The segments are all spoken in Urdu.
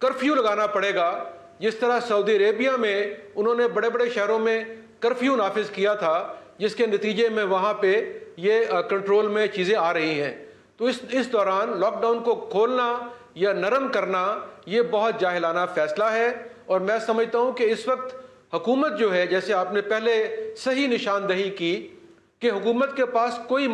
کرفیو لگانا پڑے گا، جس طرح سعودی عربیہ میں انہوں نے بڑے بڑے شہروں میں کرفیو نافذ کیا تھا، جس کے نتیجے میں وہاں پہ یہ کنٹرول میں چیزیں آ رہی ہیں۔ تو اس دوران لاک ڈاؤن کو کھولنا یا نرم کرنا یہ بہت جاہلانہ فیصلہ ہے، اور میں سمجھتا ہوں کہ اس وقت حکومت جو ہے، جیسے آپ نے پہلے صحیح نشاندہی کی کہ حکومت کے پاس کوئی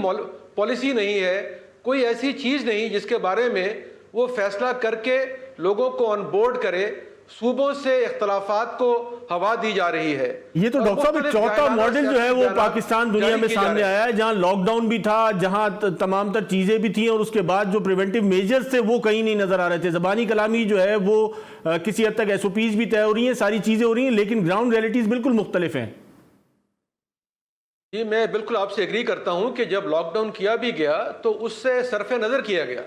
پالیسی نہیں ہے، کوئی ایسی چیز نہیں جس کے بارے میں وہ فیصلہ کر کے لوگوں کو آن بورڈ کرے۔ صوبوں سے اختلافات کو ہوا دی جا رہی ہے۔ یہ تو ڈاکٹر صاحب ایک چوتھا ماڈل جو ہے وہ پاکستان دنیا میں سامنے آیا ہے، جہاں لاک ڈاؤن بھی تھا، جہاں تمام تر چیزیں بھی تھیں، اور اس کے بعد جو پریونٹیو میجرز تھے وہ کہیں نہیں نظر آ رہے تھے۔ زبانی کلامی جو ہے وہ کسی حد تک ایس او پیز بھی طے ہو رہی ہیں، ساری چیزیں ہو رہی ہیں، لیکن گراؤنڈ ریئلٹیز بالکل مختلف ہیں۔ جی میں بالکل آپ سے ایگری کرتا ہوں کہ جب لاک ڈاؤن کیا بھی گیا تو اس سے صرف نظر کیا گیا،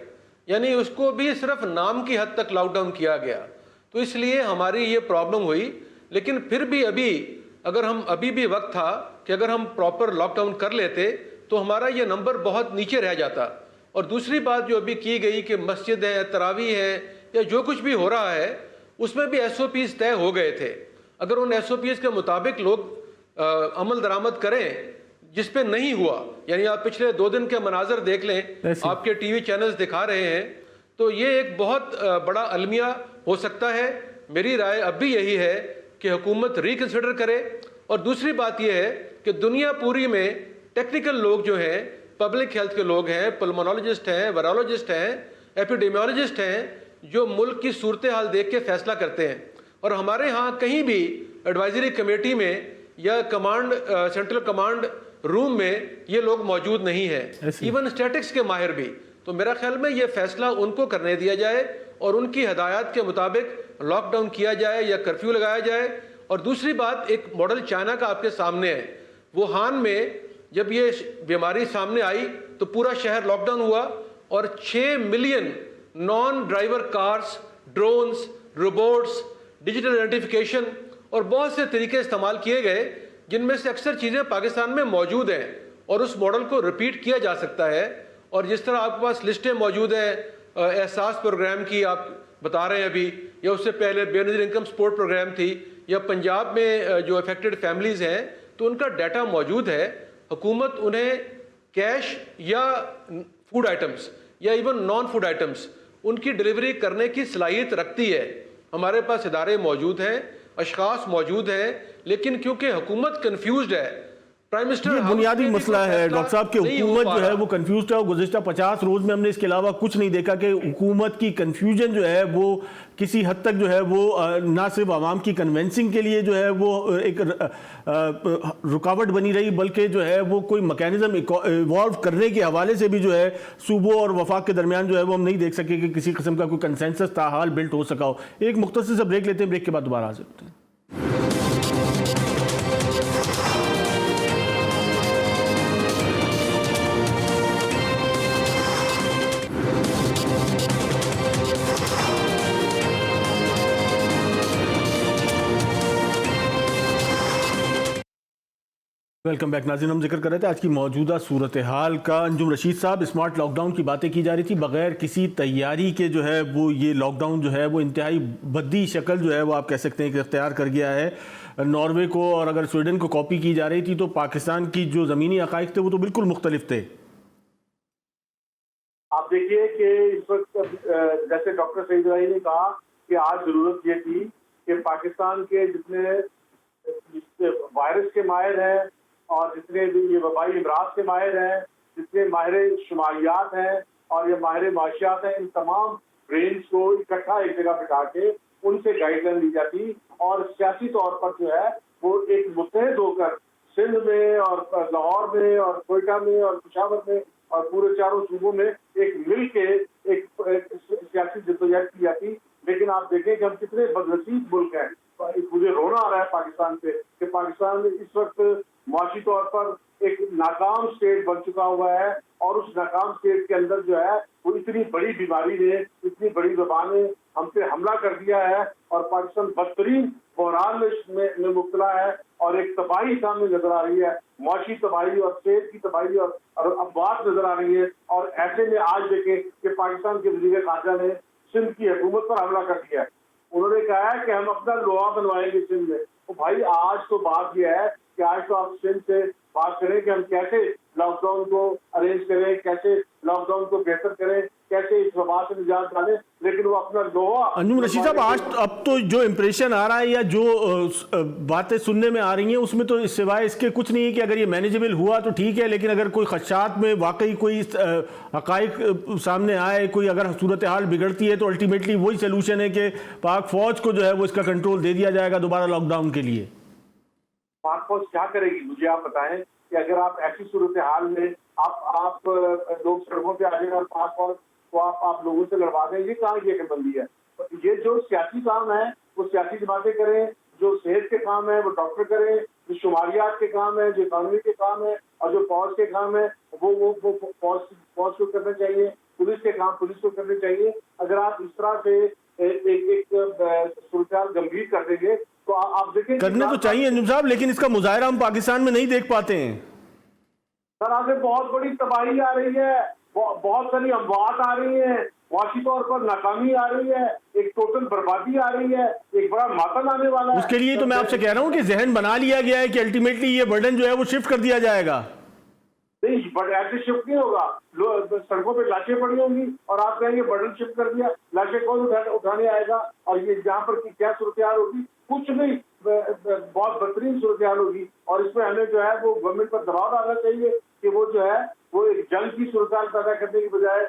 یعنی اس کو بھی صرف نام کی حد تک لاک ڈاؤن کیا گیا، تو اس لیے ہماری یہ پرابلم ہوئی۔ لیکن پھر بھی ابھی بھی وقت تھا کہ اگر ہم پراپر لاک ڈاؤن کر لیتے تو ہمارا یہ نمبر بہت نیچے رہ جاتا۔ اور دوسری بات جو ابھی کی گئی کہ مسجد ہے، تراویح ہے، یا جو کچھ بھی ہو رہا ہے اس میں بھی ایس او پیز طے ہو گئے تھے۔ اگر ان ایس او پیز کے مطابق لوگ عمل درآمد کریں، جس پہ نہیں ہوا، یعنی آپ پچھلے 2 دن کے مناظر دیکھ لیں، آپ کے ٹی وی چینلز دکھا رہے ہیں، تو یہ ایک بہت بڑا المیہ ہو سکتا ہے۔ میری رائے اب بھی یہی ہے کہ حکومت ریکنسیڈر کرے۔ اور دوسری بات یہ ہے کہ دنیا پوری میں ٹیکنیکل لوگ جو ہیں، پبلک ہیلتھ کے لوگ ہیں، پلمونالوجسٹ ہیں، وائرولوجسٹ ہیں، ایپیڈیمیولوجسٹ ہیں، جو ملک کی صورتحال دیکھ کے فیصلہ کرتے ہیں۔ اور ہمارے ہاں کہیں بھی ایڈوائزری کمیٹی میں یا سینٹرل کمانڈ روم میں یہ لوگ موجود نہیں ہیں، ایون اسٹیٹکس کے ماہر بھی۔ تو میرا خیال میں یہ فیصلہ ان کو کرنے دیا جائے اور ان کی ہدایات کے مطابق لاک ڈاؤن کیا جائے یا کرفیو لگایا جائے۔ اور دوسری بات، ایک ماڈل چائنا کا آپ کے سامنے ہے۔ ووہان میں جب یہ بیماری سامنے آئی تو پورا شہر لاک ڈاؤن ہوا، اور 6 million naan driver cars, drones, robots, digital identification اور بہت سے طریقے استعمال کیے گئے، جن میں سے اکثر چیزیں پاکستان میں موجود ہیں، اور اس ماڈل کو ریپیٹ کیا جا سکتا ہے۔ اور جس طرح آپ کے پاس لسٹیں موجود ہیں احساس پروگرام کی، آپ بتا رہے ہیں ابھی، یا اس سے پہلے بے نظیر انکم سپورٹ پروگرام تھی، یا پنجاب میں جو افیکٹڈ فیملیز ہیں، تو ان کا ڈیٹا موجود ہے۔ حکومت انہیں کیش یا فوڈ آئٹمز یا ایون نان فوڈ آئٹمز ان کی ڈلیوری کرنے کی صلاحیت رکھتی ہے۔ ہمارے پاس ادارے موجود ہیں، اشخاص موجود ہیں، لیکن کیونکہ حکومت کنفیوزڈ ہے، یہ بنیادی مسئلہ ہے ڈاکٹر صاحب کہ حکومت جو ہے وہ کنفیوزڈ ہے، اور گزشتہ 50 روز میں ہم نے اس کے علاوہ کچھ نہیں دیکھا کہ حکومت کی کنفیوژن جو ہے وہ کسی حد تک جو ہے وہ نہ صرف عوام کی کنونسنگ کے لیے جو ہے وہ ایک رکاوٹ بنی رہی، بلکہ جو ہے وہ کوئی میکینزم ایوالو کرنے کے حوالے سے بھی جو ہے صوبوں اور وفاق کے درمیان جو ہے وہ ہم نہیں دیکھ سکے کہ کسی قسم کا کوئی کنسنسس تاحال بلٹ ہو سکا ہو۔ ایک مختصر سا بریک لیتے ہیں، بریک کے بعد دوبارہ حاضر ہوتے ہیں۔ ویلکم بیک ناظرین، ہم ذکر کر رہے تھے آج کی موجودہ صورتحال کا۔ انجم رشید صاحب، اسمارٹ لاک ڈاؤن کی باتیں کی جا رہی تھی، بغیر کسی تیاری کے جو ہے وہ یہ لاک ڈاؤن جو ہے وہ انتہائی بدی شکل جو ہے وہ آپ کہہ سکتے ہیں کہ اختیار کر گیا ہے۔ ناروے کو اور اگر سویڈن کو کاپی کی جا رہی تھی تو پاکستان کی جو زمینی حقائق تھے وہ تو بالکل مختلف تھے۔ آپ دیکھیے کہ اس وقت جیسے ڈاکٹر سعید رائی نے کہا کہ آج ضرورت یہ تھی کہ پاکستان کے جتنے وائرس کے ماہر ہیں اور جتنے بھی یہ وبائی امراض کے ماہر ہیں، جتنے ماہر شمالیات ہیں اور یہ ماہر معاشیات ہیں، ان تمام برینز کو اکٹھا ایک جگہ بٹھا کے ان سے گائیڈ لائن لی جاتی، اور سیاسی طور پر جو ہے وہ ایک متحد ہو کر سندھ میں اور لاہور میں اور کوئٹہ میں اور پشاور میں اور پورے چاروں صوبوں میں ایک مل کے ایک سیاسی جدوجہد کی جاتی۔ لیکن آپ دیکھیں کہ ہم کتنے بدنصیب ملک ہیں، مجھے رونا آ رہا ہے پاکستان پہ کہ پاکستان اس وقت معاشی طور پر ایک ناکام اسٹیٹ بن چکا ہوا ہے، اور اس ناکام اسٹیٹ کے اندر جو ہے وہ اتنی بڑی بیماری نے، اتنی بڑی وبا نے ہم پہ حملہ کر دیا ہے، اور پاکستان بدترین بحران میں مبتلا ہے، اور ایک تباہی سامنے نظر آ رہی ہے، معاشی تباہی اور صحت کی تباہی اور افواج نظر آ رہی ہے۔ اور ایسے میں آج دیکھیں کہ پاکستان کے وزیر خارجہ نے سندھ کی حکومت پر حملہ کر دیا ہے۔ انہوں نے کہا ہے کہ ہم اپنا لوہا بنوائیں گے سندھ میں. تو بھائی آج تو بات یہ ہے کہ آج تو آپ سندھ سے بات کریں کہ ہم کیسے لاک ڈاؤن کو ارینج کریں, کیسے لاک ڈاؤن کو بہتر کریں, کیسے اس وبا سے نجات ڈالیں, لیکن وہ اپنا لوہا. انجم رشید صاحب, آج اب تو جو امپریشن آ رہا ہے یا جو باتیں سننے میں آ رہی ہیں اس میں تو سوائے اس کے کچھ نہیں ہے کہ اگر یہ مینیجبل ہوا تو ٹھیک ہے, لیکن اگر کوئی خدشات میں واقعی کوئی حقائق سامنے آئے, کوئی اگر صورتحال بگڑتی ہے تو الٹیمیٹلی وہی سلوشن ہے کہ پاک فوج کو جو ہے وہ اس کا کنٹرول دے دیا جائے گا دوبارہ لاک ڈاؤن کے لیے. پاک فوج کیا کرے گی مجھے آپ بتائیں کہ اگر آپ ایسی صورتحال میں آپ لوگ سڑکوں پہ آ جائیں اور پاک فوج کو آپ لوگوں سے لڑوا دیں, یہ کہاں کی عقل بندی ہے؟ یہ جو سیاسی کام ہے وہ سیاسی جماعتیں کریں, جو صحت کے کام ہے وہ ڈاکٹر کریں, جو شماریات کے کام ہے, جو اکانومی کے کام ہے, اور جو فوج کے کام ہے وہ فوج کو کرنا چاہیے, پولیس کے کام پولیس کو کرنے چاہیے. اگر آپ اس طرح سے ایک صورتحال گمبھیر کر دیں گے تو آپ دیکھیں کرنے تو چاہیے انجم صاحب, لیکن اس کا مظاہرہ ہم پاکستان میں نہیں دیکھ پاتے ہیں. سر آگے بہت بڑی تباہی آ رہی ہے, بہت ساری اموات آ رہی ہیں, معاشی طور پر ناکامی آ رہی ہے, ایک ٹوٹل بربادی آ رہی ہے, ایک بڑا ماتم آنے والا ہے. اس کے لیے تو میں آپ سے کہہ رہا ہوں کہ ذہن بنا لیا گیا ہے کہ الٹیمیٹلی یہ برڈن جو ہے وہ شفٹ کر دیا جائے گا. نہیں, ایسے شفٹ نہیں ہوگا. سڑکوں پہ لاشیں پڑی ہوں گی اور آپ کہیں گے برڈن شفٹ کر دیا, لاشیں کون اٹھانے آئے گا؟ اور یہ جہاں پر کیا صورتحال ہوگی, کچھ نہیں, بہت بدترین صورتحال ہوگی. اور اس میں ہمیں جو ہے وہ گورنمنٹ پر دباؤ ڈالنا چاہیے کہ وہ جو ہے وہ ایک جنگ کی صورتحال پیدا کرنے کی بجائے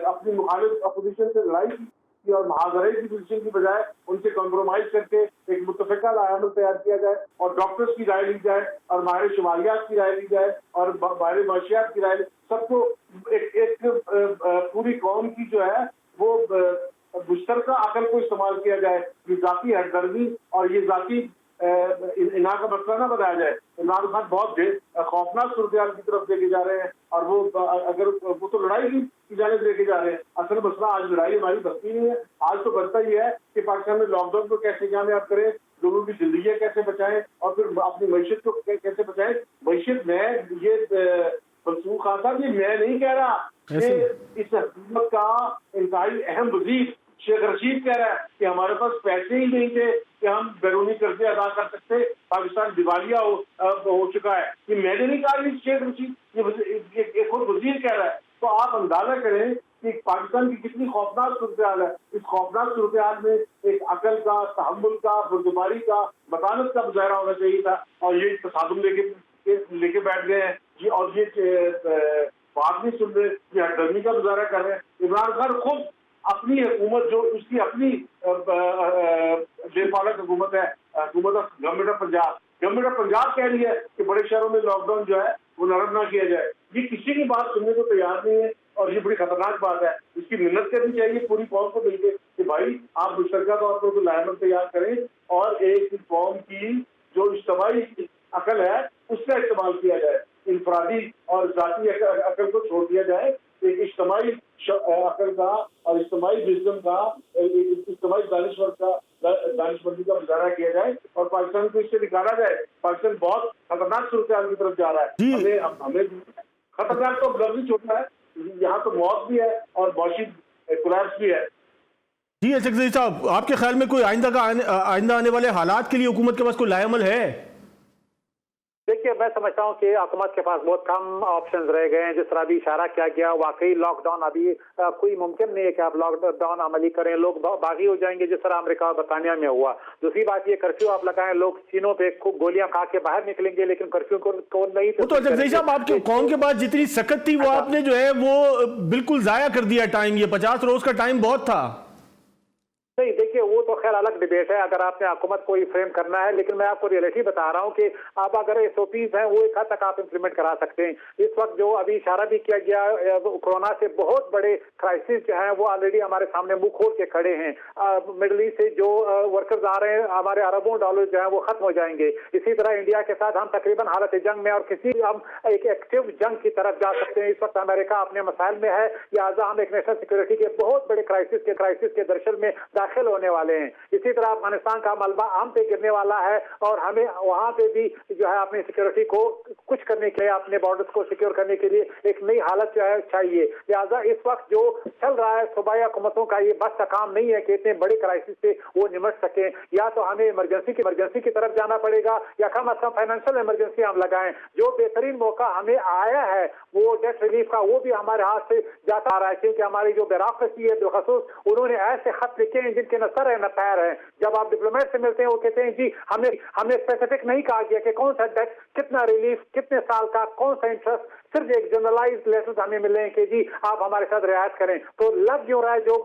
اپنی مخالف اپوزیشن سے لڑائی کی اور محاذرے کی پوزیشن کی بجائے ان سے کمپرومائز کر کے ایک متفقہ لائحہ عمل تیار کیا جائے اور ڈاکٹرز کی رائے لی جائے اور ماہر شماریات کی رائے لی جائے اور ماہر معاشیات کی رائے, سب کو ایک پوری قوم کی جو ہے وہ مشترکہ عقل کو استعمال کیا جائے. یہ ذاتی ہمدردی اور یہ ذاتی انہا کا مسئلہ نہ بنایا جائے. عمران خان بہت خوفناک صورتحال کی طرف لے کے جا رہے ہیں اور وہ اگر وہ تو لڑائی کی جانب لے کے جا رہے ہیں. اصل مسئلہ آج لڑائی ہماری بنتی نہیں ہے, آج تو بنتا ہی ہے کہ پاکستان میں لاک ڈاؤن کو کیسے کامیاب کریں, لوگوں کی زندگیاں کیسے بچائیں اور پھر اپنی معیشت کو کیسے بچائیں. معیشت میں یہ منصور خان صاحب, یہ میں نہیں کہہ رہا, کہ اس حکومت کا انتہائی اہم وزیر شیخ رشید کہہ رہا ہے کہ ہمارے پاس پیسے ہی نہیں تھے کہ ہم بیرونی قرضے ادا کر سکتے, پاکستان دیوالیہ ہو چکا ہے. یہ میں نے نہیں کہا, شیخ رشید, یہ ایک خود وزیر کہہ رہا ہے. تو آپ اندازہ کریں کہ پاکستان کی کتنی خوفناک صورتحال ہے. اس خوفناک صورتحال میں ایک عقل کا, تحمل کا, بردباری کا, متانت کا مظاہرہ ہونا چاہیے تھا, اور یہ تصادم لے کے بیٹھ گئے ہیں جی, اور یہ بات نہیں سن رہے, یہ ہمدردی کا مظاہرہ کر رہے ہیں. عمران خان خود اپنی حکومت, جو اس کی اپنی پالک حکومت ہے, حکومت government of Punjab, government of Punjab کہہ رہی ہے کہ بڑے شہروں میں لاک ڈاؤن جو ہے وہ نرم نہ کیا جائے. یہ کسی کی بات سننے کو تیار نہیں ہے اور یہ بڑی خطرناک بات ہے. اس کی منت کرنی چاہیے پوری قوم کو مل کے کہ بھائی آپ مشترکہ طور پر کوئی لائحہ عمل تیار کریں اور ایک قوم کی جو اجتماعی عقل ہے اس کا استعمال کیا جائے. انفرادی اور ذاتی عقل کو چھوڑ دیا جائے, ایک اجتماعی عقل کا اور اجتماعی وزڈم کا, اجتماعی دانشمندی کا مظاہرہ کیا جائے اور پاکستان کو اس سے نکالا جائے. پاکستان بہت خطرناک صورتحال کی طرف جا رہا ہے. ہمیں خطرناک تو لفظ ہی چھوٹا ہے, یہاں تو موت بھی ہے اور معاشی کولیپس بھی ہے. جی سیکرٹری صاحب, آپ کے خیال میں کوئی آئندہ آنے والے حالات کے لیے حکومت کے پاس کوئی لائحہ عمل ہے؟ دیکھیے, میں سمجھتا ہوں کہ حکومت کے پاس بہت کم آپشنز رہ گئے ہیں. جس طرح بھی اشارہ کیا گیا, واقعی لاک ڈاؤن ابھی کوئی ممکن نہیں ہے کہ آپ لاک ڈاؤن عملی کریں, لوگ باغی ہو جائیں گے جس طرح امریکہ اور برطانیہ میں ہوا. دوسری بات یہ, کرفیو آپ لگائیں, لوگ چینوں پہ گولیاں کھا کے باہر نکلیں گے, لیکن کرفیو کو نہیں. وہ تو سیکرٹری صاحب آپ کی قوم کے پاس جتنی سخت تھی وہ آپ نے جو ہے وہ بالکل ضائع کر دیا ٹائم. یہ 50 روز کا ٹائم بہت تھا. نہیں, دیکھیے وہ تو خیر الگ ڈیبیٹ ہے اگر آپ نے حکومت کو فریم کرنا ہے, لیکن میں آپ کو ریئلٹی بتا رہا ہوں کہ اب اگر SOPs ہیں وہ ایک حد تک آپ امپلیمنٹ کرا سکتے ہیں. اس وقت جو ابھی اشارہ بھی کیا گیا, کورونا سے بہت بڑے کرائسس جو ہیں وہ آلریڈی ہمارے سامنے منہ کھول کے کھڑے ہیں. مڈل ایسٹ سے جو ورکرز آ رہے ہیں, ہمارے اربوں ڈالر جو ہیں وہ ختم ہو جائیں گے. اسی طرح انڈیا کے ساتھ ہم تقریباً حالت جنگ میں اور کسی ہم ایک ایکٹیو جنگ کی طرف جا سکتے ہیں. اس وقت امریکہ اپنے مسائل میں ہے, لہٰذا ہم ایک نیشنل سیکورٹی کے بہت بڑے کرائسس کے درشل میں داخل ہونے والے ہیں. اسی طرح افغانستان کا ملبہ ہم پہ گرنے والا ہے اور ہمیں وہاں پہ بھی جو ہے اپنی سیکورٹی کو کچھ کرنے کے لیے, اپنے بارڈرز کو سیکیور کرنے کے لیے ایک نئی حالت جو ہے چاہیے. لہٰذا اس وقت جو چل رہا ہے صوبائی حکومتوں کا یہ بس کا کام نہیں ہے کہ اتنے بڑے کرائسس سے وہ نمٹ سکیں. یا تو ہمیں ایمرجنسی کی طرف جانا پڑے گا یا کم از کم فائنینشیل ایمرجنسی ہم لگائیں. جو بہترین موقع ہمیں آیا ہے وہ ڈیٹ ریلیف کا, وہ بھی ہمارے ہاتھ سے جاتا آ رہا ہے کیونکہ ہماری جو بیوروکریسی ہے بالخصوص انہوں نے ایسے خط لکھے ہیں جن کے نہ سر ہے نہ پیر ہے. جب آپ ڈپلومیٹ سے ملتے ہیں وہ کہتے ہیں جی ہم نے اسپیسیفک نہیں کہا گیا کہ کون سا ڈیٹ, کتنا ریلیف, کتنے سال کا, کون سا انٹرسٹ, صرف ایک جنرلائز لیٹر ہمیں ملے ہیں کہ جی آپ ہمارے ساتھ رعایت کریں. تو لگ کیوں رہا ہے جو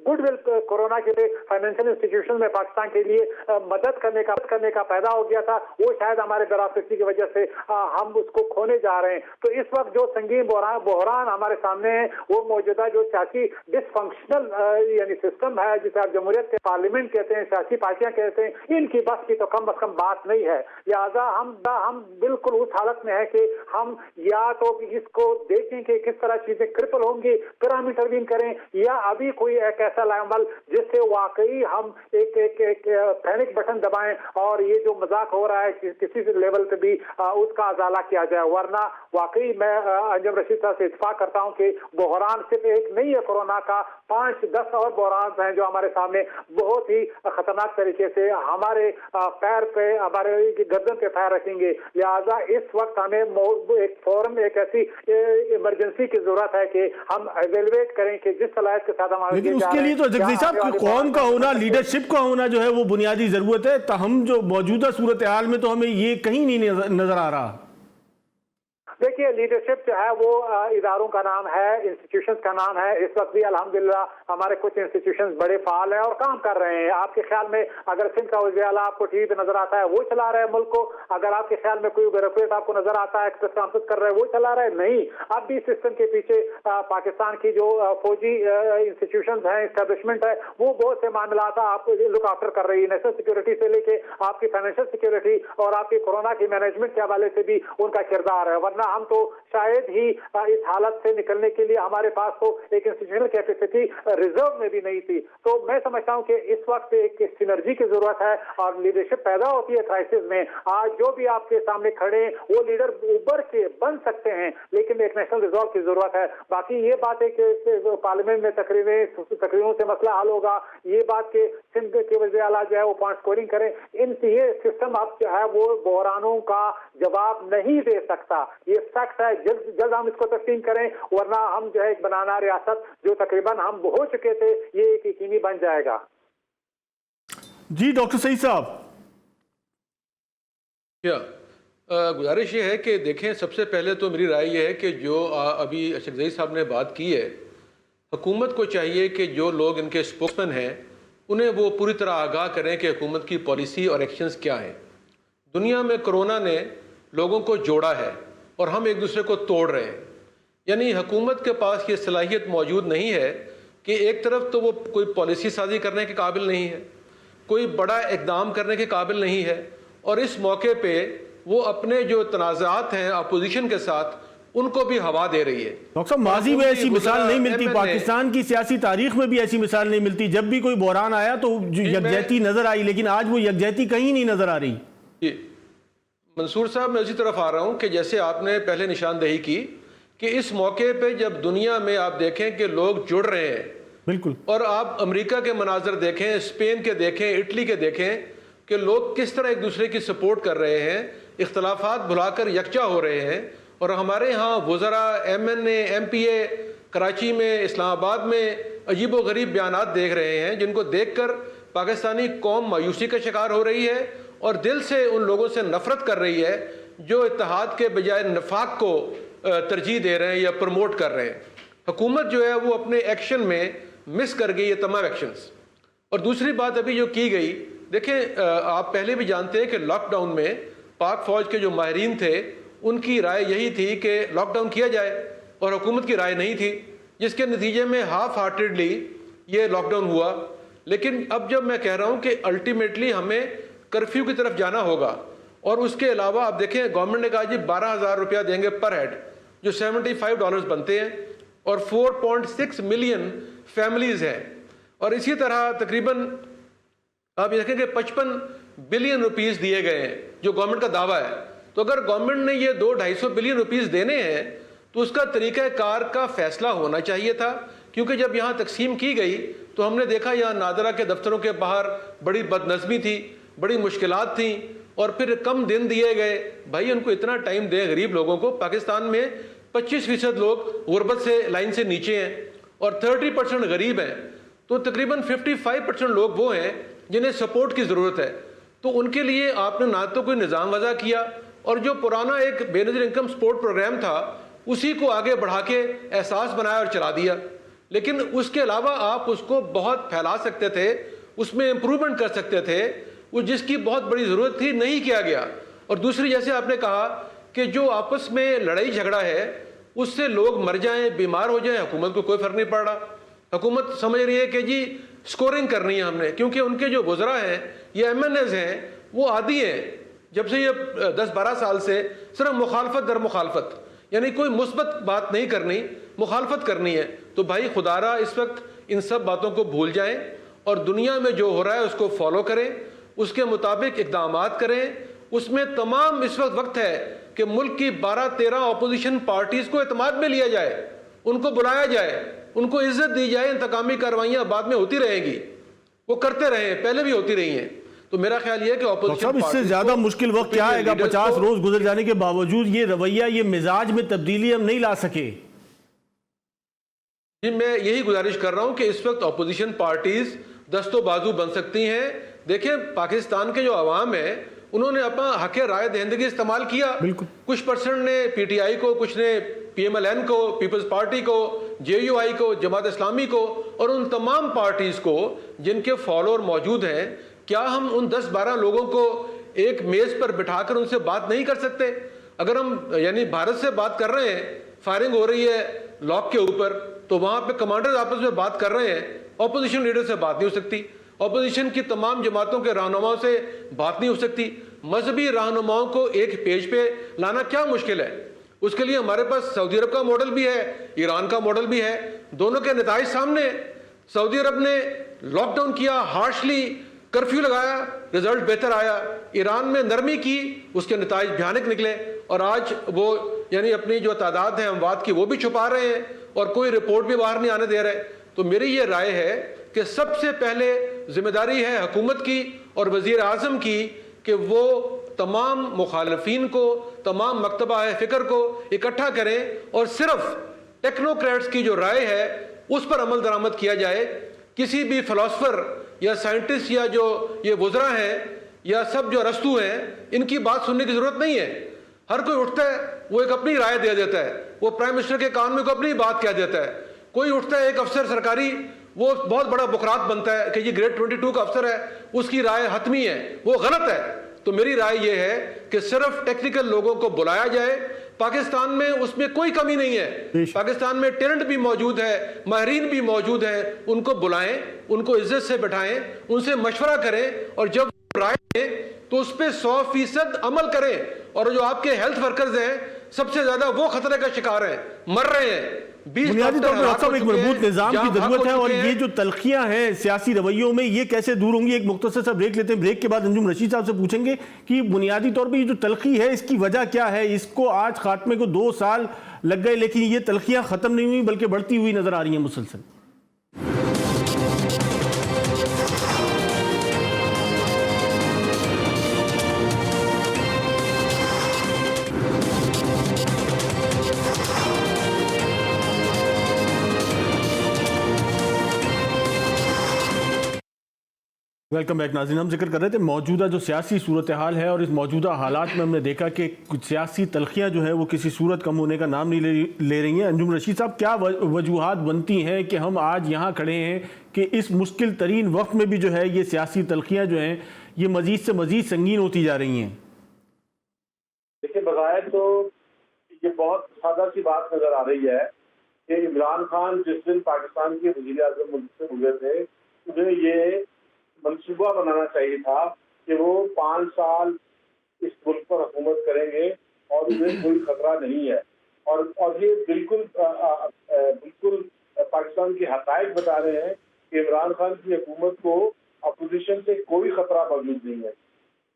گڈ ول کورونا کے لیے فائنینشیل انسٹیٹیوشن میں پاکستان کے لیے مدد کرنے کا پیدا ہو گیا تھا, وہ شاید ہمارے بیوروکریسی کی وجہ سے ہم اس کو کھونے جا رہے ہیں. تو اس وقت جو سنگین بحران ہمارے سامنے ہے وہ موجودہ جو سیاسی ڈس فنکشنل یعنی سسٹم ہے جسے آپ جمہوریت کے پارلیمنٹ کہتے ہیں, سیاسی پارٹیاں کہتے ہیں, ان کی بس کی تو کم از کم بات نہیں ہے. لہٰذا ہم بالکل اس حالت میں ہے کہ ہم یا تو اس کو دیکھیں کہ کس طرح چیزیں کرپل ہوں گی پھر ہم انٹروین کریں, یا ابھی کوئی ایک ایسا عمل جس سے واقعی ہم ایک پینک بٹن دبائیں اور یہ جو مذاق ہو رہا ہے کسی لیول پہ بھی اس کا ازالہ کیا جائے. ورنہ واقعی میں انجم رشید صاحب سے اتفاق کرتا ہوں کہ بحران صرف ایک نہیں ہے کورونا کا, 5-10 اور بحران ہیں جو ہمارے سامنے بہت ہی خطرناک طریقے سے ہمارے پیر پہ, ہمارے گردن پہ پیر رکھیں گے. لہٰذا اس وقت ہمیں ایک فوراً ایک ایسی ایمرجنسی کی ضرورت ہے کہ ہم ایویلویٹ کریں کہ جس صلاحیت کے ساتھ ہم آگے لیکن اس کے لیے تو جگدیش صاحب قوم کا ہونا, لیڈرشپ کا ہونا جو ہے وہ بنیادی ضرورت ہے. تاہم جو موجودہ صورتحال میں تو ہمیں یہ کہیں نہیں نظر آ رہا. دیکھیے لیڈرشپ جو ہے وہ اداروں کا نام ہے, انسٹیٹیوشنز کا نام ہے. اس وقت بھی الحمدللہ ہمارے کچھ انسٹیٹیوشنز بڑے فعال ہیں اور کام کر رہے ہیں. آپ کے خیال میں اگر سندھ کا وزیر اعلیٰ آپ کو ٹی وی پہ نظر آتا ہے وہ چلا رہا ہے ملک کو, اگر آپ کے خیال میں کوئی بیوروکریٹ آپ کو نظر آتا ہے ایکسپریس کانفرنس کر رہا ہے وہ چلا رہا ہے, نہیں. اب بھی سسٹم کے پیچھے پاکستان کی جو فوجی انسٹیٹیوشنز ہیں, اسٹیبلشمنٹ ہے, وہ بہت سے معاملات آپ لک آفٹر کر رہی ہے, نیشنل سیکورٹی سے لے کے آپ کی فائنینشیل سیکورٹی اور آپ کی کورونا کی مینجمنٹ کے حوالے سے بھی ان کا کردار ہے. ورنہ ہم تو شاید ہی اس حالت سے نکلنے کے لیے ہمارے پاس تو ایک انسٹیٹیوشنل کیپیسٹی ریزرو میں بھی نہیں تھی. تو میں سمجھتا ہوں کہ اس وقت ایک سینرجی کی ضرورت ہے اور لیڈرشپ پیدا ہوتی ہے کرائسس میں. آج جو بھی آپ کے سامنے کھڑے ہیں وہ لیڈر ابھر کے بن سکتے ہیں, لیکن ایک نیشنل ریزولو کی ضرورت ہے. باقی یہ بات ہے کہ پارلیمنٹ میں تقریروں سے مسئلہ حل ہوگا, یہ بات کہ سندھ کے وزیر اعلیٰ جو ہے وہ پوائنٹ اسکورنگ کریں, یہ سسٹم اب جو ہے وہ بحرانوں کا جواب نہیں دے سکتا. یہ فیکٹ ہے, جلد ہم اس کو تسلیم کریں, ورنہ ہم جو ہے ایک بنانا ریاست جو تقریباً ہم ہو چکے تھے یہ ایک یقینی بن جائے گا. جی ڈاکٹر سعید صاحب. گزارش یہ ہے کہ دیکھیں, سب سے پہلے تو میری رائے یہ ہے کہ جو ابھی اشرف زئی صاحب نے بات کی ہے, حکومت کو چاہیے کہ جو لوگ ان کے اسپوکسمین ہیں انہیں وہ پوری طرح آگاہ کریں کہ حکومت کی پالیسی اور ایکشنز کیا ہیں. دنیا میں کرونا نے لوگوں کو جوڑا ہے اور ہم ایک دوسرے کو توڑ رہے ہیں. یعنی حکومت کے پاس یہ صلاحیت موجود نہیں ہے کہ ایک طرف تو وہ کوئی پالیسی سازی کرنے کے قابل نہیں ہے, کوئی بڑا اقدام کرنے کے قابل نہیں ہے, اور اس موقع پہ وہ اپنے جو تنازعات ہیں اپوزیشن کے ساتھ ان کو بھی ہوا دے رہی ہے. ڈاکٹر صاحب ماضی میں ایسی مثال نہیں ملتی, پاکستان کی سیاسی تاریخ میں بھی ایسی مثال نہیں ملتی. جب بھی کوئی بحران آیا تو یکجہتی نظر آئی, لیکن آج وہ یکجہتی کہیں نہیں نظر آ رہی. جی منصور صاحب, میں اسی طرف آ رہا ہوں کہ جیسے آپ نے پہلے نشاندہی کی کہ اس موقع پہ جب دنیا میں آپ دیکھیں کہ لوگ جڑ رہے ہیں, بالکل, اور آپ امریکہ کے مناظر دیکھیں, اسپین کے دیکھیں, اٹلی کے دیکھیں کہ لوگ کس طرح ایک دوسرے کی سپورٹ کر رہے ہیں, اختلافات بھلا کر یکجا ہو رہے ہیں. اور ہمارے ہاں وزراء, ایم این اے, ایم پی اے کراچی میں, اسلام آباد میں عجیب و غریب بیانات دیکھ رہے ہیں جن کو دیکھ کر پاکستانی قوم مایوسی کا شکار ہو رہی ہے اور دل سے ان لوگوں سے نفرت کر رہی ہے جو اتحاد کے بجائے نفاق کو ترجیح دے رہے ہیں یا پروموٹ کر رہے ہیں. حکومت جو ہے وہ اپنے ایکشن میں مس کر گئی یہ تمام ایکشنز. اور دوسری بات ابھی جو کی گئی, دیکھیں آپ پہلے بھی جانتے ہیں کہ لاک ڈاؤن میں پاک فوج کے جو ماہرین تھے ان کی رائے یہی تھی کہ لاک ڈاؤن کیا جائے, اور حکومت کی رائے نہیں تھی, جس کے نتیجے میں ہاف ہارٹیڈلی یہ لاک ڈاؤن ہوا. لیکن اب جب میں کہہ رہا ہوں کہ الٹیمیٹلی ہمیں کرفیو کی طرف جانا ہوگا, اور اس کے علاوہ آپ دیکھیں گورنمنٹ نے کہا جی 12,000 روپیہ دیں گے پر ہیڈ, جو $75 بنتے ہیں, اور 4.6 ملین فیملیز ہیں. اور اسی طرح تقریباً آپ یہ دیکھیں کہ 55 بلین روپیز دیے گئے ہیں جو گورنمنٹ کا دعویٰ ہے. تو اگر گورنمنٹ نے یہ 200-250 بلین روپیز دینے ہیں تو اس کا طریقہ کار کا فیصلہ ہونا چاہیے تھا, کیونکہ جب یہاں تقسیم کی گئی تو ہم نے دیکھا یہاں نادرہ کے دفتروں کے باہر بڑی بدنظمی تھی, بڑی مشکلات تھیں, اور پھر کم دن دیے گئے. بھائی ان کو اتنا ٹائم دیں غریب لوگوں کو. پاکستان میں 25% لوگ غربت سے لائن سے نیچے ہیں اور 30% غریب ہیں, تو تقریباً 55% لوگ وہ ہیں جنہیں سپورٹ کی ضرورت ہے. تو ان کے لیے آپ نے نہ تو کوئی نظام وضع کیا, اور جو پرانا ایک بے نظیر انکم سپورٹ پروگرام تھا اسی کو آگے بڑھا کے احساس بنایا اور چلا دیا. لیکن اس کے علاوہ آپ اس کو بہت پھیلا سکتے تھے, اس میں امپروومنٹ کر سکتے تھے, وہ جس کی بہت بڑی ضرورت تھی نہیں کیا گیا. اور دوسری, جیسے آپ نے کہا کہ جو آپس میں لڑائی جھگڑا ہے اس سے لوگ مر جائیں, بیمار ہو جائیں, حکومت کو کوئی فرق نہیں پڑ رہا. حکومت سمجھ رہی ہے کہ جی سکورنگ کرنی ہے ہم نے, کیونکہ ان کے جو وزراء ہیں یہ MNAs ہیں وہ عادی ہیں جب سے یہ 10-12 سال سے صرف مخالفت در مخالفت, یعنی کوئی مثبت بات نہیں کرنی, مخالفت کرنی ہے. تو بھائی خدا را اس وقت ان سب باتوں کو بھول جائیں اور دنیا میں جو ہو رہا ہے اس کو فالو کریں, اس کے مطابق اقدامات کریں. اس میں تمام اس وقت ہے کہ ملک کی 12-13 اپوزیشن پارٹیز کو اعتماد میں لیا جائے, ان کو بلایا جائے, ان کو عزت دی جائے. انتقامی کارروائیاں بعد میں ہوتی رہیں گی, وہ کرتے رہے, پہلے بھی ہوتی رہی ہیں. تو میرا خیال یہ ہے کہ اپوزیشن اس سے زیادہ مشکل وقت کیا آئے گا؟ 50 روز گزر جانے کے باوجود یہ رویہ, یہ مزاج میں تبدیلی ہم نہیں لا سکے. جی میں یہی گزارش کر رہا ہوں کہ اس وقت اپوزیشن پارٹیز دست و بازو بن سکتی ہیں. دیکھیں پاکستان کے جو عوام ہیں انہوں نے اپنا حق رائے دہندگی استعمال کیا. کچھ پرسنٹ نے PTI کو, کچھ نے PMLN کو, پیپلز پارٹی کو, JUI کو, جماعت اسلامی کو, اور ان تمام پارٹیز کو جن کے فالوور موجود ہیں. کیا ہم ان 10-12 لوگوں کو ایک میز پر بٹھا کر ان سے بات نہیں کر سکتے؟ اگر ہم یعنی بھارت سے بات کر رہے ہیں, فائرنگ ہو رہی ہے لاک کے اوپر, تو وہاں پہ کمانڈرز آپس میں بات کر رہے ہیں, اپوزیشن لیڈر سے بات نہیں ہو سکتی, اپوزیشن کی تمام جماعتوں کے رہنماؤں سے بات نہیں ہو سکتی. مذہبی رہنماؤں کو ایک پیج پہ لانا کیا مشکل ہے؟ اس کے لیے ہمارے پاس سعودی عرب کا ماڈل بھی ہے, ایران کا ماڈل بھی ہے, دونوں کے نتائج سامنے. سعودی عرب نے لاک ڈاؤن کیا, ہارشلی کرفیو لگایا, رزلٹ بہتر آیا. ایران میں نرمی کی, اس کے نتائج بھیانک نکلے, اور آج وہ یعنی اپنی جو تعداد ہے اموات کی وہ بھی چھپا رہے ہیں اور کوئی رپورٹ بھی باہر نہیں آنے دے رہے. تو میری یہ رائے ہے کہ سب سے پہلے ذمہ داری ہے حکومت کی اور وزیر اعظم کی کہ وہ تمام مخالفین کو, تمام مکتبہ فکر کو اکٹھا کریں اور صرف ٹیکنوکریٹس کی جو رائے ہے اس پر عمل درآمد کیا جائے. کسی بھی فلاسفر یا سائنٹسٹ یا جو یہ وزراء ہیں یا سب جو ارسطو ہیں ان کی بات سننے کی ضرورت نہیں ہے. ہر کوئی اٹھتا ہے وہ ایک اپنی رائے دے دیتا ہے, وہ پرائم منسٹر کے کان میں کو اپنی بات کہہ دیتا ہے. کوئی اٹھتا ہے ایک افسر سرکاری, وہ بہت بڑا بکرات بنتا ہے کہ یہ گریڈ 22 کا افسر ہے, اس کی رائے حتمی ہے, وہ غلط ہے. تو میری رائے یہ ہے کہ صرف ٹیکنیکل لوگوں کو بلایا جائے. پاکستان میں اس میں کوئی کمی نہیں ہے, پاکستان میں ٹیلنٹ بھی موجود ہے, ماہرین بھی موجود ہیں, ان کو بلائیں, ان کو عزت سے بٹھائیں, ان سے مشورہ کریں, اور جب رائے دیں تو اس پہ 100% عمل کریں. اور جو آپ کے ہیلتھ ورکرز ہیں سب سے زیادہ وہ خطرے کا شکار ہیں, مر رہے ہیں. بنیادی طور پر ایک مربوط نظام کی ضرورت ہے, اور یہ جو تلخیاں ہیں سیاسی رویوں میں یہ کیسے دور ہوں گی؟ ایک مختصر سا بریک لیتے ہیں, بریک کے بعد انجم رشید صاحب سے پوچھیں گے کہ بنیادی طور پہ یہ جو تلخی ہے اس کی وجہ کیا ہے. اس کو آج خاتمے کو 2 سال لگ گئے لیکن یہ تلخیاں ختم نہیں ہوئی بلکہ بڑھتی ہوئی نظر آ رہی ہیں مسلسل. ویلکم بیک ناظرین. ہم ذکر کر رہے تھے موجودہ جو سیاسی صورتحال ہے, اور اس موجودہ حالات میں ہم نے دیکھا کہ کچھ سیاسی تلخیاں جو ہیں وہ کسی صورت کم ہونے کا نام نہیں لے رہی ہیں. انجم رشید صاحب, کیا وجوہات بنتی ہیں کہ ہم آج یہاں کھڑے ہیں کہ اس مشکل ترین وقت میں بھی جو ہے یہ سیاسی تلخیاں جو ہیں یہ مزید سے مزید سنگین ہوتی جا رہی ہیں؟ دیکھیں بظاہر تو یہ بہت سادہ سی بات نظر آ رہی ہے کہ عمران خان جس دن پاکستان کے وزیر اعظم ملک سے ہوئے تھے انہیں یہ منصوبہ بنانا چاہیے تھا کہ وہ 5 سال اس ملک پر حکومت کریں گے اور انہیں کوئی خطرہ نہیں ہے. اور یہ بالکل پاکستان کے حقائق بتا رہے ہیں کہ عمران خان کی حکومت کو اپوزیشن سے کوئی خطرہ موجود نہیں ہے،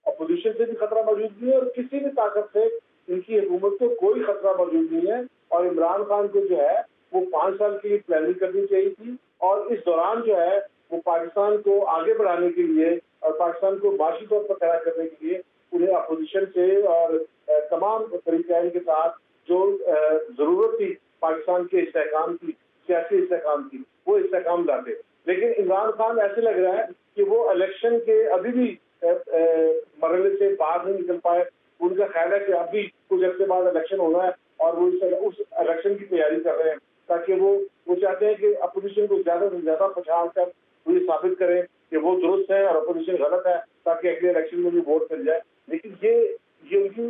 اپوزیشن سے بھی خطرہ موجود نہیں ہے اور کسی بھی طاقت سے ان کی حکومت کو کوئی خطرہ موجود نہیں ہے. اور عمران خان کو جو ہے وہ 5 سال کے لیے پلاننگ کرنی چاہیے تھی اور اس دوران جو ہے وہ پاکستان کو آگے بڑھانے کے لیے اور پاکستان کو معاشی طور پر کھڑا کرنے کے لیے انہیں اپوزیشن سے اور تمام طریقے کے ساتھ جو ضرورت تھی پاکستان کے استحکام کی، سیاسی استحکام کی، وہ استحکام لاتے. لیکن عمران خان ایسے لگ رہا ہے کہ وہ الیکشن کے ابھی بھی مرحلے سے باہر نہیں نکل پائے. ان کا خیال ہے کہ اب بھی کچھ عرصے بعد الیکشن ہونا ہے اور وہ اس الیکشن کی تیاری کر رہے ہیں تاکہ وہ چاہتے ہیں کہ اپوزیشن کو زیادہ سے زیادہ پچھاڑ کر وہ یہ ثابت کریں کہ وہ درست ہے اور اپوزیشن غلط ہے تاکہ اگلے الیکشن میں بھی ووٹ مل جائے. لیکن یہ ان کی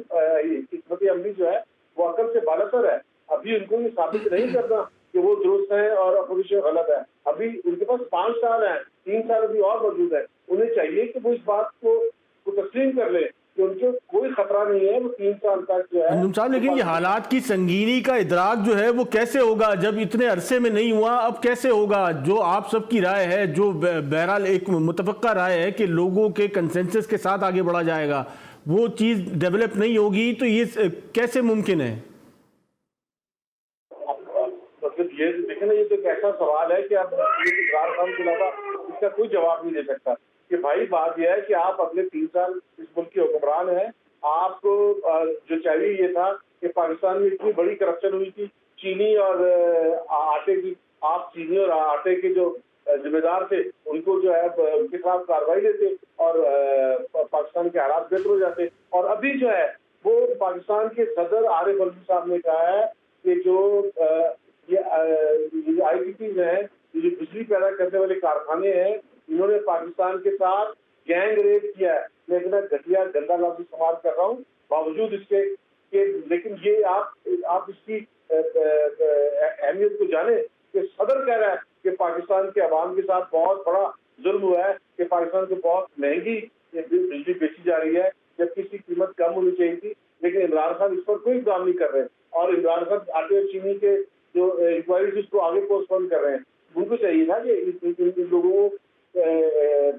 حکمت عملی جو ہے وہ عقل سے بالاتر ہے. ابھی ان کو یہ ثابت نہیں کرنا کہ وہ درست ہے اور اپوزیشن غلط ہے. ابھی ان کے پاس 5 سال ہیں، 3 سال ابھی اور موجود ہے. انہیں چاہیے کہ وہ اس بات کو تسلیم کر لیں کہ ان کو کوئی خطرہ نہیں ہے، وہ 3 سال تک جو ہے. انجم صاحب لیکن یہ حالات کی سنگینی کا ادراک جو ہے وہ کیسے ہوگا جب اتنے عرصے میں نہیں ہوا؟ اب کیسے ہوگا؟ جو آپ سب کی رائے ہے، جو بہرحال ایک متفقہ رائے ہے کہ لوگوں کے کنسنسس کے ساتھ آگے بڑھا جائے گا، وہ چیز ڈیولپ نہیں ہوگی تو یہ کیسے ممکن ہے؟ مطلب یہ دیکھیں نا، یہ تو ایک ایسا سوال ہے کہ اب عمران خان کے علاوہ اس کا کوئی جواب نہیں دے سکتا کہ بھائی بات یہ ہے کہ آپ اگلے 3 سال اس ملک کے حکمران ہیں. آپ کو جو چاہیے یہ تھا کہ پاکستان میں اتنی بڑی کرپشن ہوئی تھی چینی اور آٹے کی، آپ چینی اور آٹے کے جو ذمہ دار تھے ان کو جو ہے ان کے خلاف کارروائی لیتے اور پاکستان کے حالات بہتر ہو جاتے. اور ابھی جو ہے وہ پاکستان کے صدر عارف علوی صاحب نے کہا ہے کہ جو یہ آئی ٹی پیز ہیں، جو بجلی پیدا کرنے والے کارخانے ہیں، انہوں نے پاکستان کے ساتھ گینگ ریپ کیا ہے. میں اتنا گھٹیا گندا لفظ استعمال کر رہا ہوں باوجود اس کے کہ لیکن یہ آپ اس کی اہمیت کو جانیں کہ صدر کہہ رہا ہے کہ پاکستان کے عوام کے ساتھ بہت بڑا ظلم ہوا ہے کہ پاکستان کو بہت مہنگی بجلی بیچی جا رہی ہے جبکہ اس کی قیمت کم ہونی چاہیے تھی. لیکن عمران خان اس پر کوئی کام نہیں کر رہے اور عمران خان آٹے اور چینی کے جو انکوائریز اس کو آگے پوسٹ پون کر رہے ہیں. ان کو چاہیے تھا کہ ان لوگوں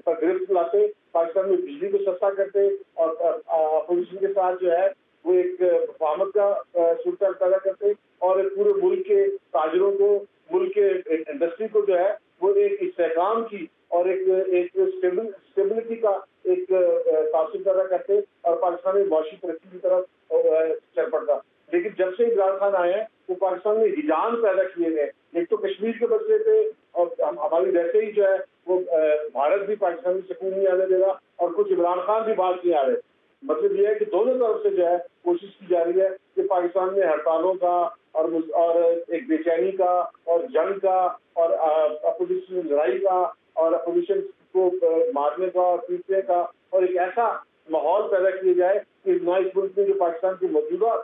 پر گرفت لاتے، پاکستان میں بجلی کو سستا کرتے اور اپوزیشن کے ساتھ جو ہے وہ ایک مفاہمت کا صورتحال پیدا کرتے اور پورے ملک کے تاجروں کو، ملک کے انڈسٹری کو جو ہے وہ ایک استحکام کی اور ایک اسٹیبلٹی کا ایک تاثر پیدا کرتے اور پاکستان میں معاشی ترقی کی طرف چل پڑتا. لیکن جب سے عمران خان آئے ہیں وہ پاکستان میں ہجان پیدا کیے گئے. ایک تو کشمیر کے مسئلے تھے اور ہماری ویسے ہی جو ہے وہ بھارت بھی پاکستان میں سکون نہیں آنے دے گا اور کچھ عمران خان بھی بات نہیں آ رہے. مطلب یہ ہے کہ دونوں طرف سے جو ہے کوشش کی جا رہی ہے کہ پاکستان میں ہڑتالوں کا اور ایک بے چینی کا اور جنگ کا اور اپوزیشن لڑائی کا اور اپوزیشن کو مارنے کا اور پیٹنے کا اور ایک ایسا ماحول پیدا کیا جائے کہ نہ اس ملک میں جو پاکستان کی موجودہ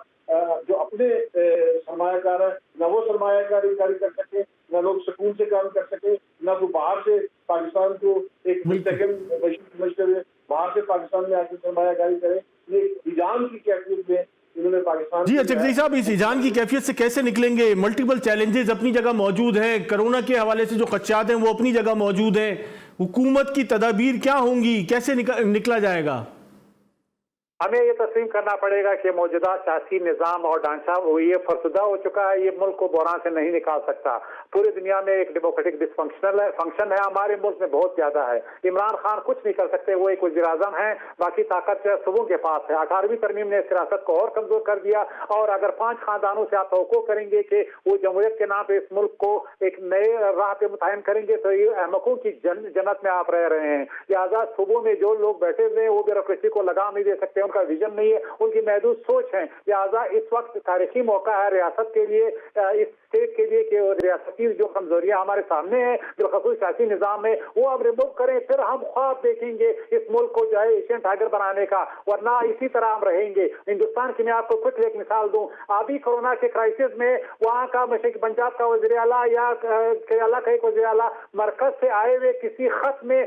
جو اپنے سرمایہ کار ہیں نہ وہ سرمایہ کاری کر سکے، نہ لوگ سکون سے کام کر سکے، نہ کوئی باہر سے پاکستان کو ایک مستقل سمجھتے ہوئے باہر سے پاکستان میں آ کے سرمایہ کاری کرے. یہ ہجان کی کیفیت میں انہوں نے پاکستان جی چکزئی صاحب اس ہجان کی کیفیت سے کیسے نکلیں گے؟ ملٹیپل چیلنجز اپنی جگہ موجود ہیں، کرونا کے حوالے سے جو خدشات ہیں وہ اپنی جگہ موجود ہیں. حکومت کی تدابیر کیا ہوں گی؟ کیسے نکلا جائے گا؟ ہمیں یہ تسلیم کرنا پڑے گا کہ موجودہ سیاسی نظام اور ڈھانچہ وہ یہ فرسودہ ہو چکا ہے، یہ ملک کو بحران سے نہیں نکال سکتا. پوری دنیا میں ایک ڈیموکریٹک فنکشن ہے، ہمارے ملک میں بہت زیادہ ہے. عمران خان کچھ نہیں کر سکتے، وہ ایک وزیر اعظم ہیں، باقی طاقت صوبوں کے پاس ہے. 18ویں ترمیم نے سیاست کو اور کمزور کر دیا اور اگر 5 خاندانوں سے آپ توقع کریں گے کہ وہ جمہوریت کے نام پہ اس ملک کو ایک نئے راہ پہ متعین کریں گے تو یہ احمقوں کی جنت میں آپ رہ رہے ہیں. لہٰذا صوبوں میں جو لوگ بیٹھے ہوئے ہیں وہ بیوروکریسی کو لگام نہیں دے سکتے، ان کا ویژن نہیں ہے، ان کی محدود سوچ ہے. لہٰذا اس وقت تاریخی موقع ہے ریاست کے لیے، اس اسٹیٹ کے لیے کہ ریاستی جو کمزوریاں ہمارے سامنے ہیں بالخصوص سیاسی نظام میں وہ اب ریموو کریں، پھر ہم خواب دیکھیں گے اس ملک کو جو ہے ایشین ٹائیگر بنانے کا، ورنہ اسی طرح ہم رہیں گے. ہندوستان کی میں آپ کو کچھ ایک مثال دوں، ابھی کورونا کے کرائسس میں وہاں کا مشرقی پنجاب کا وزیر اعلیٰ یا کیرالہ کا ایک وزیر اعلیٰ مرکز سے آئے ہوئے کسی خط میں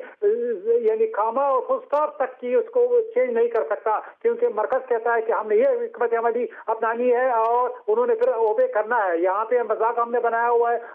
یعنی کاما اور فل اسٹاپ تک کی اس کو چینج نہیں کر سکتا کیونکہ مرکز کہتا ہے کہ ہم نے یہ حکمت عملی اپنانی ہے اور انہوں نے پھر اوبے کرنا ہے. یہاں پہ مذاق ہم نے بنایا بنایا ہوا ہے,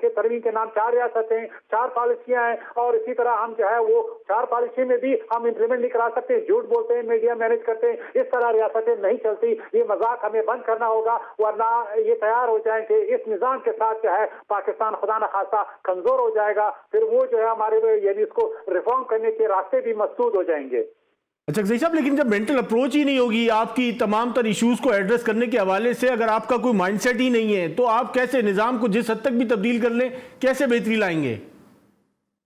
کے ترمیم کے نام 4 ریاستیں, 4 پالیسیاں ہیں, اور اسی طرح ہم جو ہے وہ 4 پالیسی میں بھی ہم امپلیمنٹ نہیں کرا سکتے, جھوٹ بولتے ہیں, میڈیا مینج کرتے ہیں, اس طرح ریاستیں نہیں چلتی. یہ مذاق ہمیں بند کرنا ہوگا, ورنہ یہ تیار ہو جائیں کہ اس نظام کے ساتھ جو ہے پاکستان خدا نخواستہ کمزور ہو جائے گا, پھر وہ جو ہے ہمارے یعنی اس کو ریفارم کرنے کے راستے بھی مسدود ہو جائیں گے. اچھا صحیح صاحب, لیکن جب مینٹل اپروچ ہی نہیں ہوگی آپ کی تمام تر ایشوز کو ایڈریس کرنے کے حوالے سے, اگر آپ کا کوئی مائنڈ سیٹ ہی نہیں ہے, تو آپ کیسے نظام کو جس حد تک بھی تبدیل کر لیں کیسے بہتری لائیں گے؟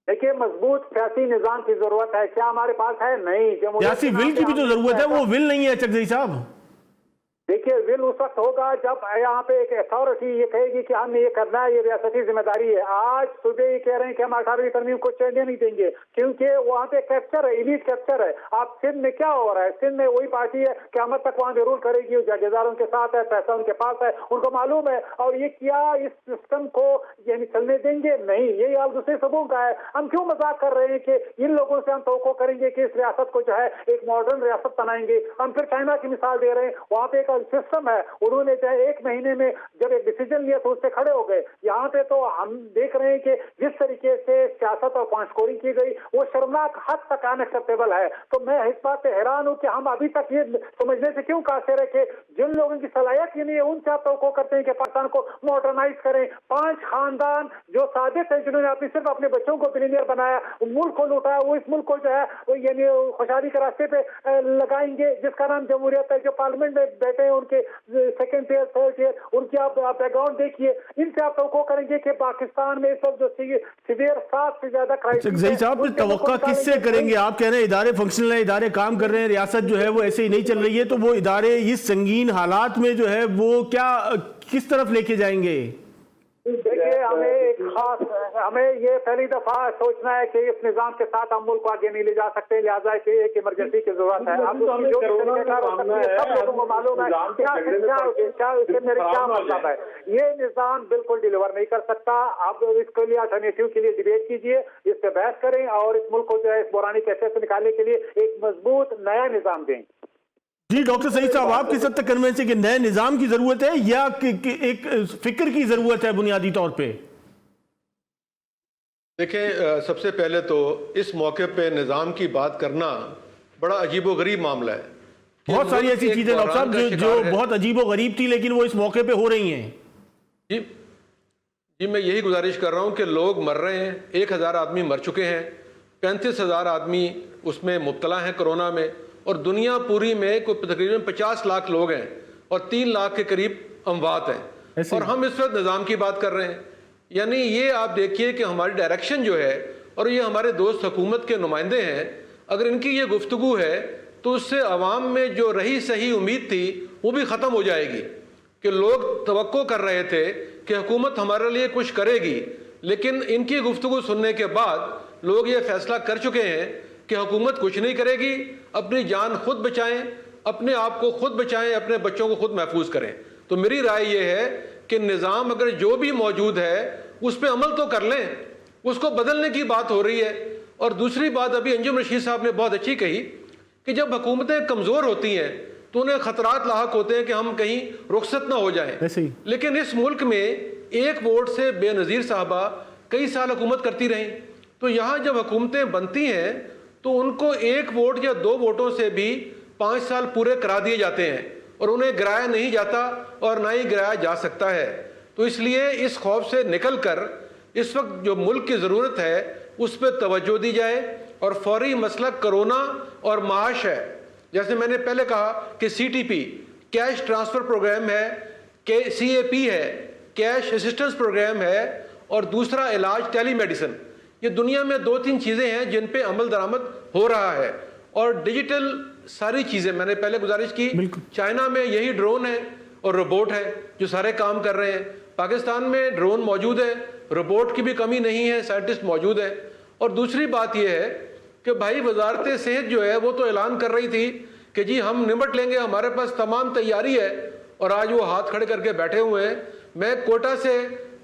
دیکھیے, مضبوط سیاسی نظام کی ضرورت ہے. کیا ہمارے پاس ہے؟ نہیں. سیاسی ول کی بھی تو ضرورت ہے, وہ ول نہیں ہے چکزئی صاحب. دیکھیے, ول اس وقت ہوگا جب یہاں پہ ایک اتھارٹی یہ کہے گی کہ ہم نے یہ کرنا ہے, یہ ریاستی ذمہ داری ہے. آج صبح یہ کہہ رہے ہیں کہ ہم 18ویں ترمیم کو چلنے نہیں دیں گے, کیونکہ وہاں پہ کیپچر ہے, ایلیٹ کیپچر ہے. آپ سندھ میں کیا ہو رہا ہے؟ سندھ میں وہی پارٹی ہے قیامت تک وہاں ضرور کرے گی, جاگیردار ان کے ساتھ ہے, پیسہ ان کے پاس ہے, ان کو معلوم ہے. اور یہ کیا اس سسٹم کو یعنی چلنے دیں گے؟ نہیں. یہ حال دوسرے صوبوں کا ہے. ہم کیوں مذاق کر رہے ہیں کہ ان لوگوں سے ہم توقع کریں گے کہ اس ریاست کو جو ہے ایک ماڈرن ریاست بنائیں گے؟ ہم پھر چائنا کی مثال دے رہے ہیں, وہاں پہ ایک سسٹم ہے, انہوں نے چاہے 1 مہینے میں جب ایک ڈیسیجن لیا تو اس سے کھڑے ہو گئے. یہاں پہ تو ہم دیکھ رہے ہیں کہ جس طریقے سے سیاست اور پانچکوری کی گئی وہ شرمناک حد تک انیکسپٹیبل ہے. تو میں اس بات سے حیران ہوں کہ ہم ابھی تک یہ سمجھنے سے کیوں قاصر ہے کہ جن لوگوں کی صلاحیت ہی نہیں ہے ان سے آپ توقع کرتے ہیں کہ پاکستان کو ماڈرنائز کریں. 5 خاندان جو صادق ہیں, جنہوں نے صرف اپنے بچوں کو بلینئر بنایا, ملک کو لوٹایا, وہ اس ملک کو جو ہے وہ یعنی خوشحالی کے راستے پہ لگائیں گے جس کا نام جمہوریت ہے. جو پارلیمنٹ میں بیٹھے ہیں ان کے 2nd ایئر 3rd ایئر, ان کی آپ بیک گراؤنڈ دیکھیے. ان سے آپ توقع کریں گے کہ پاکستان میں اس وقت جو سیویئر 7 سے زیادہ کرائسس زئی صاحب توقع کس سے کریں گے؟ آپ کہہ رہے ہیں ادارے فنکشنل ہیں, ادارے کام کر رہے ہیں, ریاست جو ہے وہ ایسے ہی نہیں چل رہی ہے, تو وہ ادارے اس سنگین حالات میں جو ہے وہ کیا کس طرف لے کے جائیں گے؟ دیکھیے, ہمیں یہ پہلی دفعہ سوچنا ہے کہ اس نظام کے ساتھ ہم ملک کو آگے نہیں لے جا سکتے, لہٰذا کہ ایک ایمرجنسی کی ضرورت ہے. اب اس کی جو سب لوگوں کو معلوم ہے کیا اس سے میرے کیا مطلب ہے. یہ نظام بالکل ڈیلیور نہیں کر سکتا. آپ اس کے لیے الٹرنیٹیو کے لیے ڈیبیٹ کیجیے, اس پہ بحث کریں, اور اس ملک کو جو ہے اس بحرانی کیسے سے نکالنے کے لیے ایک مضبوط نیا نظام دیں. جی ڈاکٹر سعید صاحب, آپ کس حد تک کنوینس ہے کہ نئے نظام کی ضرورت ہے یا ایک فکر کی ضرورت ہے بنیادی طور پہ؟ دیکھیں, سب سے پہلے تو اس موقع پہ نظام کی بات کرنا بڑا عجیب و غریب معاملہ ہے. بہت ساری ایسی چیزیں ڈاکٹر صاحب جو بہت عجیب و غریب تھی لیکن وہ اس موقع پہ ہو رہی ہیں. جی میں یہی گزارش کر رہا ہوں کہ لوگ مر رہے ہیں, 1000 آدمی مر چکے ہیں, 35,000 آدمی اس میں مبتلا ہیں کرونا میں, اور دنیا پوری میں کوئی تقریباً 50 لاکھ لوگ ہیں اور 3 لاکھ کے قریب اموات ہیں, اور ہم اس وقت نظام کی بات کر رہے ہیں. یعنی یہ آپ دیکھیے کہ ہماری ڈائریکشن جو ہے, اور یہ ہمارے دوست حکومت کے نمائندے ہیں, اگر ان کی یہ گفتگو ہے تو اس سے عوام میں جو رہی صحیح امید تھی وہ بھی ختم ہو جائے گی. کہ لوگ توقع کر رہے تھے کہ حکومت ہمارے لیے کچھ کرے گی, لیکن ان کی گفتگو سننے کے بعد لوگ یہ فیصلہ کر چکے ہیں کہ حکومت کچھ نہیں کرے گی, اپنی جان خود بچائیں, اپنے آپ کو خود بچائیں, اپنے بچوں کو خود محفوظ کریں. تو میری رائے یہ ہے کہ نظام اگر جو بھی موجود ہے اس پہ عمل تو کر لیں, اس کو بدلنے کی بات ہو رہی ہے. اور دوسری بات ابھی انجم رشید صاحب نے بہت اچھی کہی کہ جب حکومتیں کمزور ہوتی ہیں تو انہیں خطرات لاحق ہوتے ہیں کہ ہم کہیں رخصت نہ ہو جائیں. لیکن اس ملک میں 1 ووٹ سے بے نظیر صاحبہ کئی سال حکومت کرتی رہیں, تو یہاں جب حکومتیں بنتی ہیں تو ان کو 1 ووٹ یا 2 ووٹوں سے بھی 5 سال پورے کرا دیے جاتے ہیں, اور انہیں گرایا نہیں جاتا اور نہ ہی گرایا جا سکتا ہے. تو اس لیے اس خوف سے نکل کر اس وقت جو ملک کی ضرورت ہے اس پہ توجہ دی جائے, اور فوری مسئلہ کرونا اور معاش ہے. جیسے میں نے پہلے کہا کہ CTP کیش ٹرانسفر پروگرام ہے, CAP ہے کیش اسسٹنس پروگرام ہے, اور دوسرا علاج ٹیلی میڈیسن. یہ دنیا میں 2-3 چیزیں ہیں جن پہ عمل درآمد ہو رہا ہے, اور ڈیجیٹل ساری چیزیں میں نے پہلے گزارش کی. چائنا میں یہی ڈرون ہے اور روبوٹ ہے جو سارے کام کر رہے ہیں. پاکستان میں ڈرون موجود ہے, روبوٹ کی بھی کمی نہیں ہے, سائنٹسٹ موجود ہے. اور دوسری بات یہ ہے کہ بھائی وزارت صحت جو ہے وہ تو اعلان کر رہی تھی کہ جی ہم نمٹ لیں گے, ہمارے پاس تمام تیاری ہے, اور آج وہ ہاتھ کھڑے کر کے بیٹھے ہوئے ہیں. میں کوٹا سے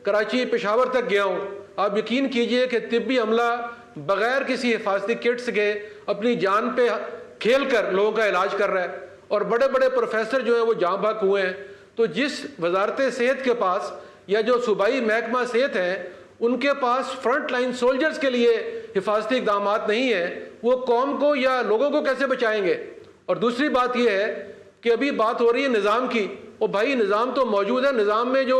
کراچی پشاور تک گیا ہوں, آپ یقین کیجئے کہ طبی عملہ بغیر کسی حفاظتی کٹس کے اپنی جان پہ کھیل کر لوگوں کا علاج کر رہا ہے, اور بڑے بڑے پروفیسر جو ہیں وہ جاں بحق ہوئے ہیں. تو جس وزارت صحت کے پاس یا جو صوبائی محکمہ صحت ہیں ان کے پاس فرنٹ لائن سولجرز کے لیے حفاظتی اقدامات نہیں ہیں، وہ قوم کو یا لوگوں کو کیسے بچائیں گے؟ اور دوسری بات یہ ہے کہ ابھی بات ہو رہی ہے نظام کی، اور بھائی نظام تو موجود ہے، نظام میں جو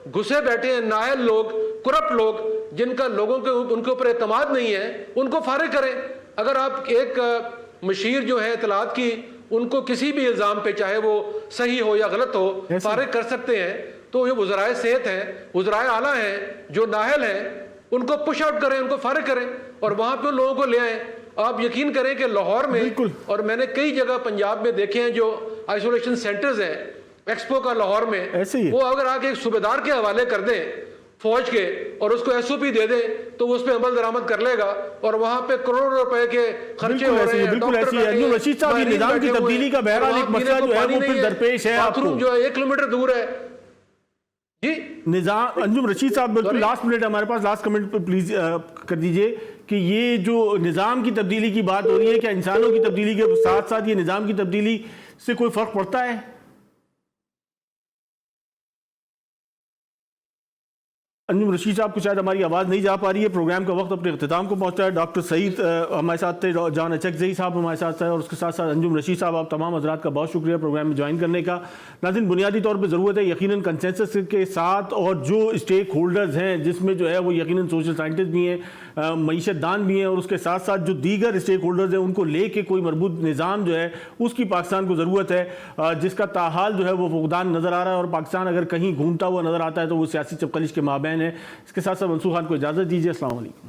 گھسے بیٹھے ہیں نااہل لوگ، کرپٹ لوگ، جن کا لوگوں کے ان کے اوپر اعتماد نہیں ہے، ان کو فارغ کریں۔ اگر آپ ایک مشیر جو ہے اطلاعات کی، ان کو کسی بھی الزام پہ چاہے وہ صحیح ہو یا غلط ہو فارغ کر سکتے ہیں، تو یہ وزرائے صحت ہیں، وزرائے اعلیٰ ہیں جو نااہل ہیں، ان کو پش آؤٹ کریں، ان کو فارغ کریں اور وہاں پہ لوگوں کو لے آئیں۔ آپ یقین کریں کہ لاہور میں اور میں نے کئی جگہ پنجاب میں دیکھے ہیں جو آئسولیشن سینٹرز ہیں، ایکسپو کا لاہور میں، وہ اگر آگے ایک صوبیدار کے حوالے کر دیں فوج کے اور اس کو ایس او پی دے دیں تو اس پہ عمل درآمد کر لے گا، اور وہاں پہ کروڑوں روپے کے خرچے ہو رہے ہیں۔ بالکل ایسی ہے انجم رشید صاحب، یہ نظام کی تبدیلی کا بہرحال ایک مسئلہ جو ہے وہ پھر درپیش ہے۔ باتھ روم جو ہے 1 کلومیٹر دور ہے۔ جی نظام انجم رشید صاحب بالکل لاسٹ منٹ ہمارے پاس، لاسٹ کمنٹ پہ پلیز کر دیجئے کہ یہ جو نظام کی تبدیلی کی بات ہو رہی ہے، کیا انسانوں کی تبدیلی کے ساتھ ساتھ یہ نظام کی تبدیلی سے کوئی فرق پڑتا ہے؟ انجم رشید صاحب کو شاید ہماری آواز نہیں جا پا رہی ہے، پروگرام کا وقت اپنے اختتام کو پہنچا ہے۔ ڈاکٹر سعید ہمارے ساتھ تھے، جان اچکزئی صاحب ہمارے ساتھ تھے، اور اس کے ساتھ ساتھ انجم رشید صاحب، آپ تمام حضرات کا بہت شکریہ پروگرام میں جوائن کرنے کا۔ ناظرین، بنیادی طور پہ ضرورت ہے یقیناً کنسنسس کے ساتھ، اور جو اسٹیک ہولڈرز ہیں جس میں جو ہے وہ یقیناً سوشل سائنٹسٹ بھی ہیں، معیشت دان بھی ہیں، اور اس کے ساتھ ساتھ جو دیگر اسٹیک ہولڈرز ہیں ان کو لے کے کوئی مربوط نظام جو ہے اس کی پاکستان کو ضرورت ہے، جس کا تاحال جو ہے وہ فقدان نظر آ رہا ہے، اور پاکستان اگر کہیں گھومتا ہوا نظر آتا ہے تو وہ سیاسی چپقلش کے مابین ہے۔ اس کے ساتھ ساتھ منصور خان کو اجازت دیجیے، السلام علیکم۔